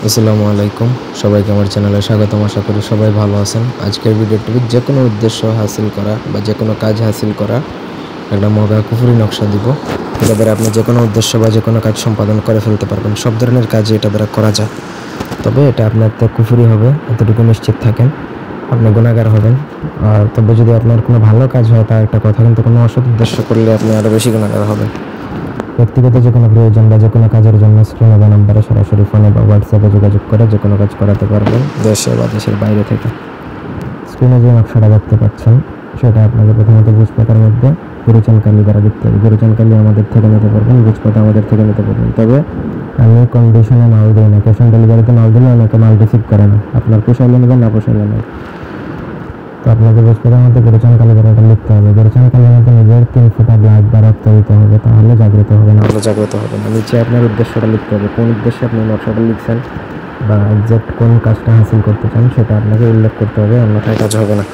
আসসালামু আলাইকুম, সবাইকে আমার চ্যানেলে স্বাগতম। আশা করি সবাই ভালো আছেন। আজকের ভিডিওটি যে কোনো উদ্দেশ্য হাসিল করা বা যে কোনো কাজ হাসিল করা একটা মগা কুফুরি নকশা দিব। এটা দ্বারা আপনি যে কোনো উদ্দেশ্য বা যে কোনো কাজ সম্পাদন করে ফেলতে পারবেন। সব ধরনের কাজই এটা দ্বারা করা যায়, তবে এটা আপনার তো কুফুরি হবে এতটুকু নিশ্চিত থাকেন। আপনি গুনাহগার হবেন। আর তবে যদি আপনার কোনো ভালো কাজ হয় তা একটা কথা, কিন্তু কোনো অসৎ উদ্দেশ্য করলে আপনি আরও বেশি গুনাহগার হবেন। ব্যক্তিগত যে কোনো প্রয়োজন বা যে কোনো কাজের জন্য স্ক্রিনে দেওয়া নাম্বারে সরাসরি ফোনে বা হোয়াটসঅ্যাপে যোগাযোগ করে যে কোনো কাজ করাতে পারবেন, দেশে বা দেশের বাইরে থেকে। স্ক্রিনে যে নকশাটা দেখতে পাচ্ছেন সেটা আপনাকে প্রথমত গুজপাতার মধ্যে গুরুচান কালি দ্বারা লিখতে হবে। গুরুচান কালি আমাদের থেকে নিতে পারবেন, গুজপাতা আমাদের থেকে নিতে পারবেন। তবে আমি কন্ডিশনে মাল দিই না, ক্যাশ অন ডেলিভারিতে মাল দিলে অনেকে মাল রিসিভ করে না। আপনার পোষাইলে নেবেন, না পোষাইলে নেই। তো আপনাকে গুজপাতার মধ্যে গুরুচান কালি দ্বারা এটা লিখতে হবে। গুরুচান কালির মধ্যে নিজের 3 ফোঁটা ব্লাড বা রক্ত দিতে হবে, তাহলে জাগ্রত হবে, না হলে জাগ্রত হবে না। নিচে আপনার উদ্দেশ্যটা লিখতে হবে, কোন উদ্দেশ্যে আপনি নকশাটা লিখছেন বা একজ্যাক্ট কোন কাজটা হাসিল করতে চান সেটা আপনাকে উল্লেখ করতে হবে, অন্যথায় কাজ হবে না।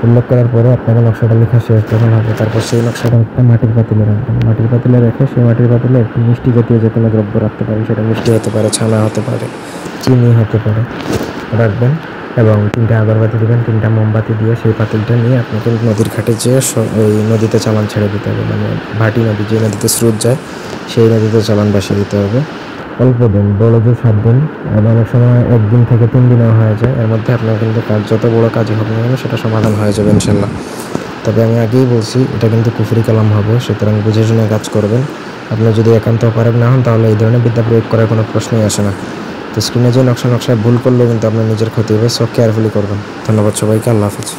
উল্লেখ করার পরে আপনাকে নকশাটা লেখা শেষ যখন হবে, তারপর সেই নকশাটা একটা মাটির পাতিলে রাখবেন। মাটির পাতিলে রেখে সেই মাটির পাতিলে একটু মিষ্টি জাতীয় যে কোনো দ্রব্য রাখতে পারেন, সেটা মিষ্টি হতে পারে, ছানা হতে পারে, চিনি হতে পারে, রাখবেন। এবং 3টা আগরবাতি দেবেন। 3টা মোমবাতি দিয়ে সেই পাতিলটা নিয়ে আপনাকে নদীর ঘাটে যেয়ে ওই নদীতে চালান ছেড়ে দিতে হবে। মানে ভাটি নদী, যে নদীতে স্রোত যায় সেই নদীতে চালান বাসিয়ে দিতে হবে। অল্প দিন, বড় জোর 7 দিন, অনেক সময় 1 দিন থেকে 3 দিনেও হয়ে যায়। এর মধ্যে আপনার কিন্তু কাজ যত বড় কাজই হবে না কেন সেটা সমাধান হয়ে যাবে ইনশাল্লাহ। তবে আমি আগেই বলছি এটা কিন্তু কুফরি কালাম হবে, সুতরাং বুঝে শুনে কাজ করবেন। আপনি যদি একান্ত অপারগ না হন তাহলে এই ধরনের বিদ্যা প্রয়োগ করার কোনো প্রশ্নই আসে না। তো স্ক্রিনে যে নকশায় ভুল করলেও কিন্তু আপনার নিজের ক্ষতি হবে, সো কেয়ারফুলি করবেন। ধন্যবাদ সবাইকে, আল্লাহ হাফেজ।